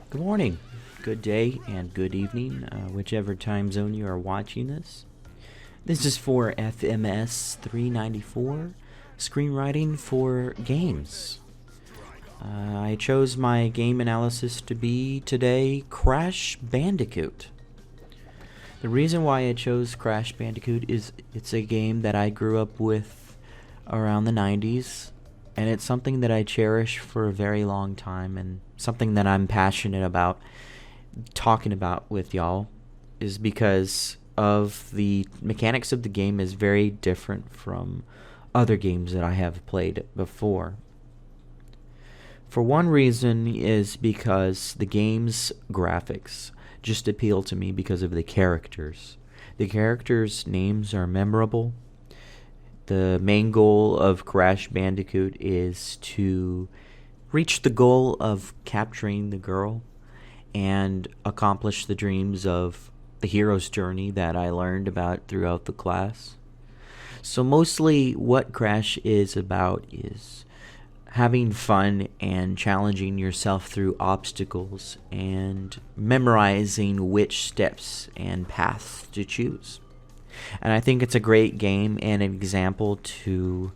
Good morning, good day, and good evening, whichever time zone you are watching this. This is for FMS 394, Screenwriting for Games. I chose my game analysis to be today Crash Bandicoot. The reason why I chose Crash Bandicoot is it's a game that I grew up with around the 90s, and it's something that I cherish for a very long time, and something that I'm passionate about talking about with y'all is because of the mechanics of the game is very different from other games that I have played before. For one reason is because the game's graphics just appeal to me because of the characters. The characters' names are memorable. The main goal of Crash Bandicoot is to reach the goal of capturing the girl and accomplish the dreams of the hero's journey that I learned about throughout the class. So mostly what Crash is about is having fun and challenging yourself through obstacles and memorizing which steps and paths to choose. And I think it's a great game and an example to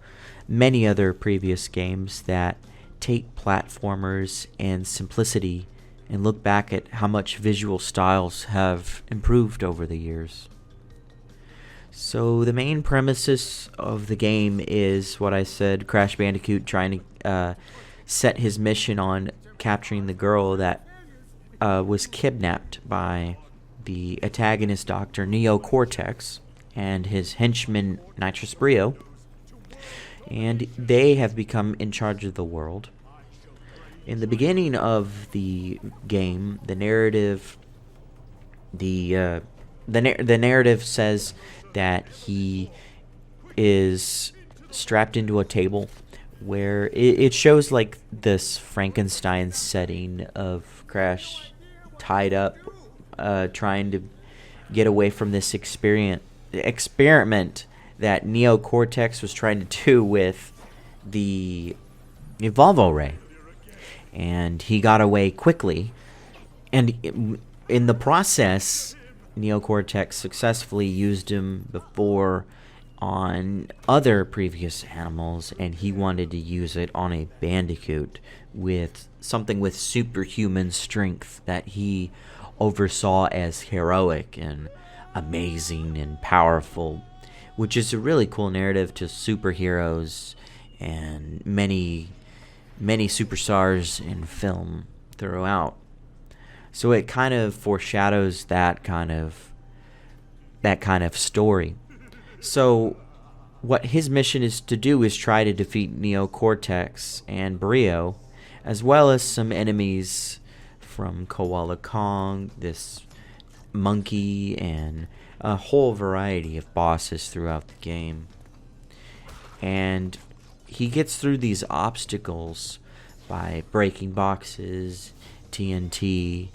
many other previous games that take platformers and simplicity and look back at how much visual styles have improved over the years. So the main premises of the game is what I said, Crash Bandicoot trying to set his mission on capturing the girl that was kidnapped by the antagonist Dr. Neo Cortex and his henchman Nitrous Brio, and they have become in charge of the world. In the beginning of the game, the narrative says that he is strapped into a table where it shows like this Frankenstein setting of Crash tied up, trying to get away from this experiment that Neo Cortex was trying to do with the Volvo Ray. And he got away quickly. And in the process, Neo Cortex successfully used him before on other previous animals, and he wanted to use it on a Bandicoot with something with superhuman strength that he oversaw as heroic and amazing and powerful, which is a really cool narrative to superheroes and many superstars in film throughout. So it kind of foreshadows that kind of story. So what his mission is to do is try to defeat Neo Cortex and Brio, as well as some enemies from Koala Kong, this monkey, and a whole variety of bosses throughout the game. And he gets through these obstacles by breaking boxes, TNT,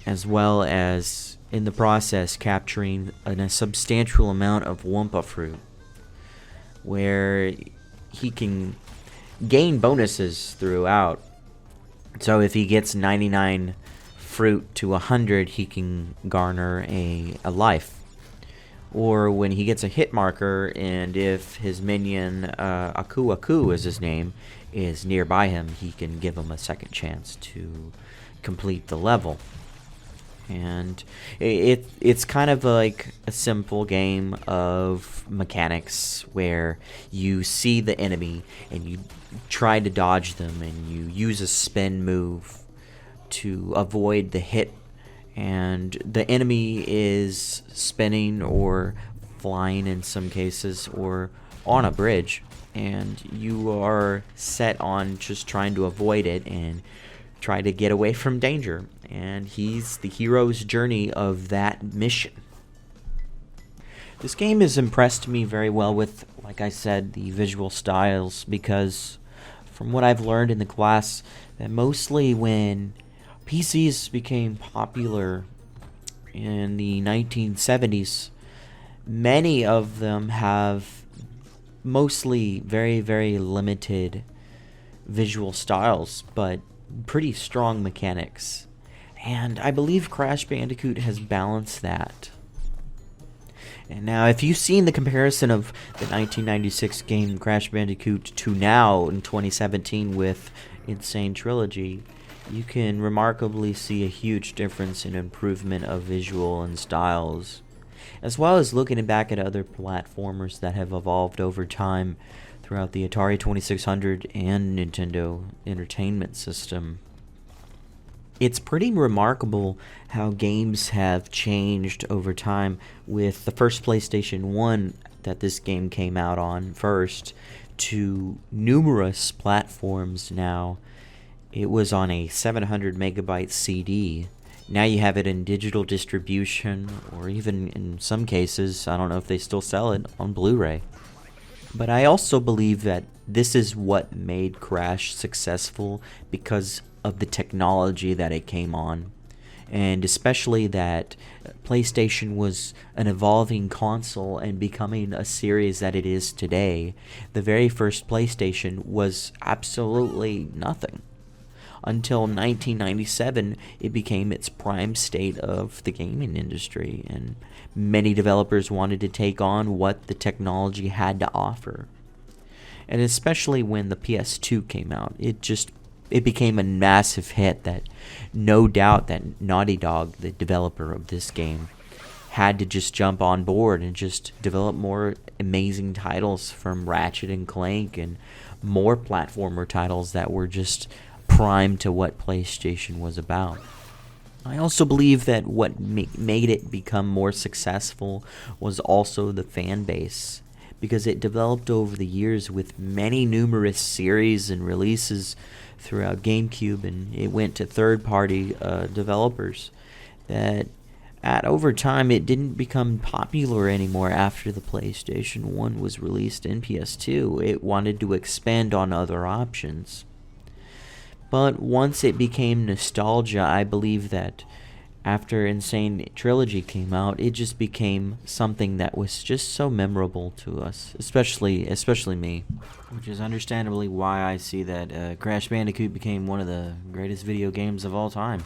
as well as in the process capturing a substantial amount of Wumpa fruit, where he can gain bonuses throughout. So if he gets 99 fruit to 100, he can garner a life. Or when he gets a hit marker, and if his minion, Aku Aku is his name, is nearby him, he can give him a second chance to complete the level. And it's kind of like a simple game of mechanics where you see the enemy and you try to dodge them, and you use a spin move to avoid the hit. And the enemy is spinning or flying in some cases, or on a bridge, and you are set on just trying to avoid it and try to get away from danger. And he's the hero's journey of that mission. This game has impressed me very well with, like I said, the visual styles, because from what I've learned in the class, that mostly when PCs became popular in the 1970s, many of them have mostly very, very limited visual styles, but pretty strong mechanics. And I believe Crash Bandicoot has balanced that. And now, if you've seen the comparison of the 1996 game Crash Bandicoot to now in 2017 with Insane Trilogy, you can remarkably see a huge difference in improvement of visual and styles, as well as looking back at other platformers that have evolved over time throughout the Atari 2600 and Nintendo Entertainment System. It's pretty remarkable how games have changed over time, with the first PlayStation 1 that this game came out on first to numerous platforms now. It was on a 700 megabyte CD. Now you have it in digital distribution, or even in some cases, I don't know if they still sell it, on Blu-ray. But I also believe that this is what made Crash successful, because of the technology that it came on, and especially that PlayStation was an evolving console and becoming a series that it is today. The very first PlayStation was absolutely nothing. Until 1997, it became its prime state of the gaming industry, and many developers wanted to take on what the technology had to offer. And especially when the PS2 came out, it became a massive hit that no doubt that Naughty Dog, the developer of this game, had to just jump on board and just develop more amazing titles, from Ratchet and Clank and more platformer titles that were just prime to what PlayStation was about. I also believe that what made it become more successful was also the fan base, because it developed over the years with many numerous series and releases throughout GameCube, and it went to third-party developers that over time it didn't become popular anymore. After the PlayStation 1 was released in PS2, it wanted to expand on other options. But once it became nostalgia, I believe that after Insane Trilogy came out, it just became something that was just so memorable to us, especially me. Which is understandably why I see that Crash Bandicoot became one of the greatest video games of all time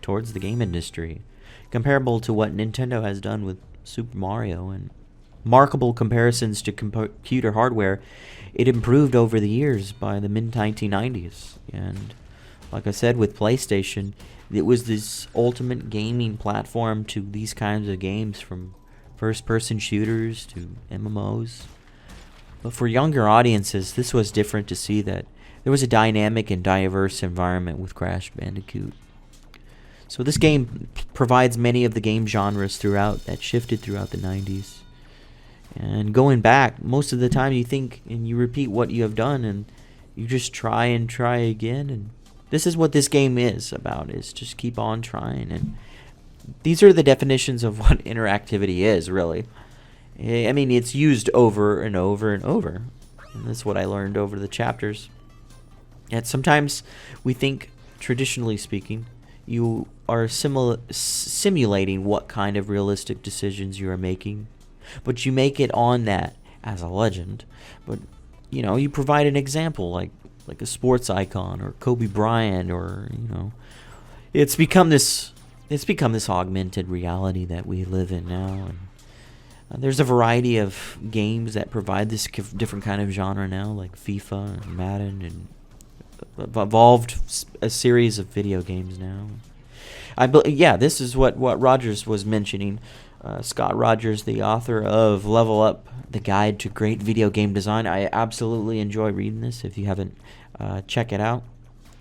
towards the game industry, comparable to what Nintendo has done with Super Mario. And remarkable comparisons to computer hardware, it improved over the years by the mid-1990s. And like I said, with PlayStation, it was this ultimate gaming platform to these kinds of games, from first-person shooters to MMOs. But for younger audiences, this was different to see that there was a dynamic and diverse environment with Crash Bandicoot. So this game provides many of the game genres that shifted throughout the 90s. And going back, most of the time you think and you repeat what you have done, and you just try and try again. And this is what this game is about, is just keep on trying. And these are the definitions of what interactivity is, really. I mean, it's used over and over and over. And that's what I learned over the chapters. And sometimes we think, traditionally speaking, you are simulating what kind of realistic decisions you are making. But you make it on that as a legend. But, you provide an example, like a sports icon or Kobe Bryant, or, it's become this augmented reality that we live in now. And there's a variety of games that provide this different kind of genre now, like FIFA and Madden, and evolved a series of video games now. This is what Rogers was mentioning. Scott Rogers, the author of Level Up, The Guide to Great Video Game Design. I absolutely enjoy reading this. If you haven't, check it out.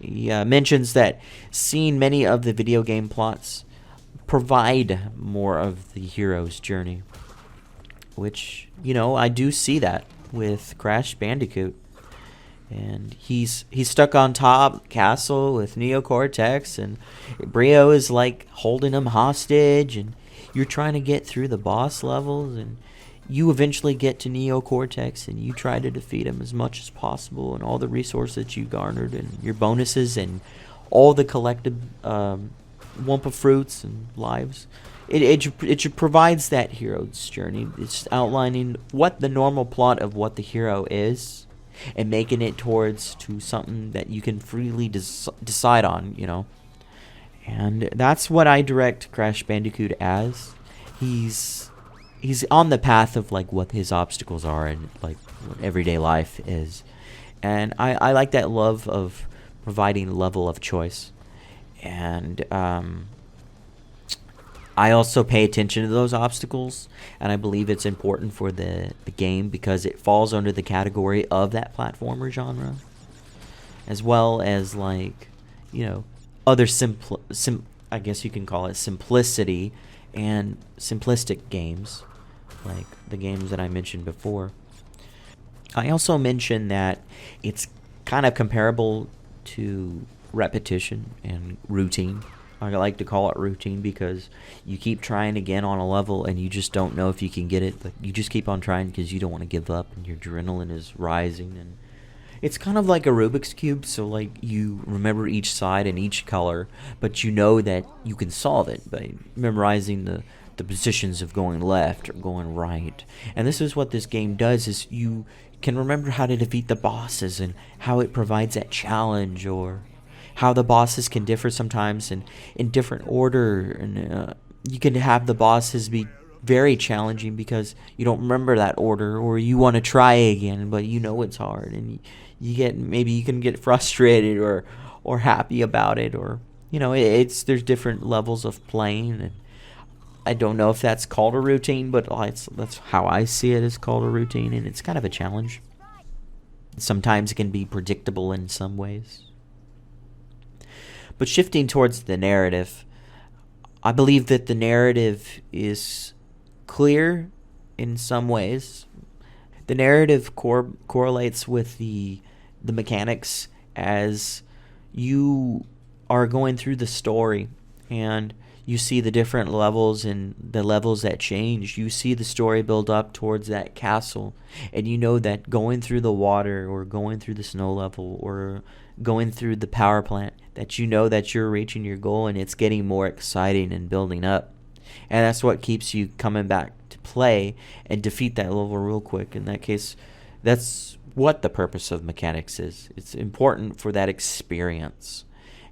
He mentions that seeing many of the video game plots provide more of the hero's journey, which, I do see that with Crash Bandicoot. And he's stuck on top castle with Neocortex, and Brio is like holding him hostage, and you're trying to get through the boss levels, and you eventually get to Neocortex, and you try to defeat him as much as possible, and all the resources that you garnered, and your bonuses, and all the collected Wumpa fruits and lives. It provides that hero's journey. It's outlining what the normal plot of what the hero is, and making it to something that you can freely decide on, And that's what I direct Crash Bandicoot as. He's on the path of like what his obstacles are and like what everyday life is. And I like that love of providing a level of choice. And I also pay attention to those obstacles, and I believe it's important for the game because it falls under the category of that platformer genre, as well as like, other I guess you can call it simplicity and simplistic games, like the games that I mentioned before. I also mentioned that it's kind of comparable to repetition and routine. I like to call it routine because you keep trying again on a level and you just don't know if you can get it. But you just keep on trying because you don't want to give up and your adrenaline is rising. And it's kind of like a Rubik's Cube. So like you remember each side and each color, but you know that you can solve it by memorizing the positions of going left or going right. And this is what this game does, is you can remember how to defeat the bosses and how it provides that challenge, or how the bosses can differ sometimes in different order, and you can have the bosses be very challenging because you don't remember that order, or you want to try again but you know it's hard, and maybe you can get frustrated or happy about it, or there's different levels of playing. And I don't know if that's called a routine, but that's how I see it, as called a routine, and it's kind of a challenge. Sometimes it can be predictable in some ways. But shifting towards the narrative, I believe that the narrative is clear in some ways. The narrative correlates with the mechanics as you are going through the story, and you see the different levels and the levels that change. You see the story build up towards that castle, and you know that going through the water or going through the snow level or going through the power plant, that you know that you're reaching your goal and it's getting more exciting and building up. And that's what keeps you coming back to play and defeat that level real quick. In that case, that's what the purpose of mechanics is. It's important for that experience.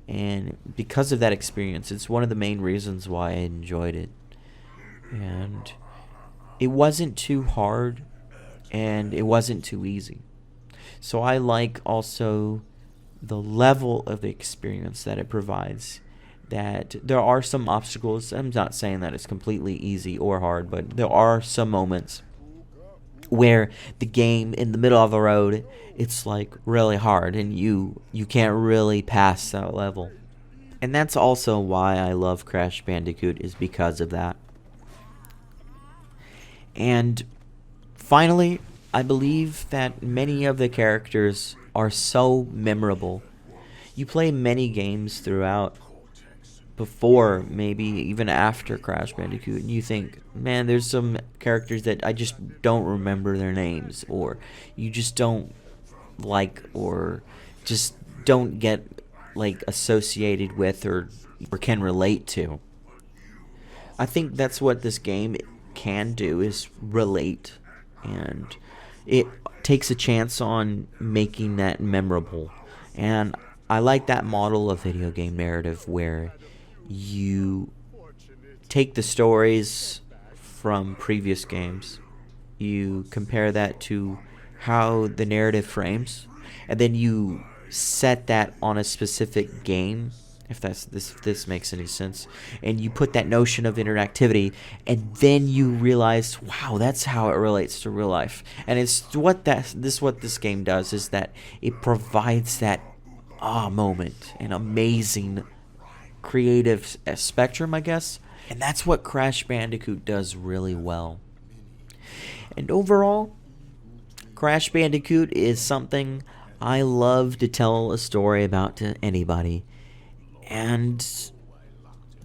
And because of that experience, it's one of the main reasons why I enjoyed it. And it wasn't too hard, and it wasn't too easy. So I like also the level of experience that it provides. That there are some obstacles. I'm not saying that it's completely easy or hard, but there are some moments where the game in the middle of the road, it's like really hard and you can't really pass that level. And that's also why I love Crash Bandicoot, is because of that. And finally, I believe that many of the characters are so memorable. You play many games throughout, before, maybe even after Crash Bandicoot, and you think, man, there's some characters that I just don't remember their names, or you just don't like, or just don't get like associated with, or can relate to. I think that's what this game can do, is relate, and it takes a chance on making that memorable. And I like that model of video game narrative where you take the stories from previous games, you compare that to how the narrative frames, and then you set that on a specific game, if this makes any sense, and you put that notion of interactivity, and then you realize, wow, that's how it relates to real life. And it's what this game does, is that it provides that moment, an amazing creative spectrum, I guess. And that's what Crash Bandicoot does really well. And overall, Crash Bandicoot is something I love to tell a story about to anybody. And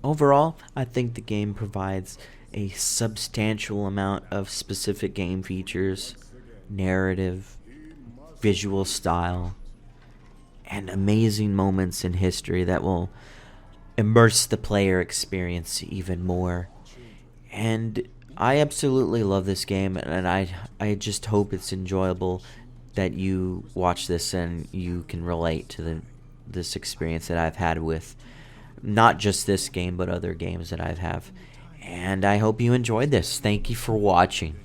overall, I think the game provides a substantial amount of specific game features, narrative, visual style, and amazing moments in history that will immerse the player experience even more. And I absolutely love this game, and I just hope it's enjoyable, that you watch this and you can relate to this experience that I've had with not just this game, but other games that I have. And I hope you enjoyed this. Thank you for watching.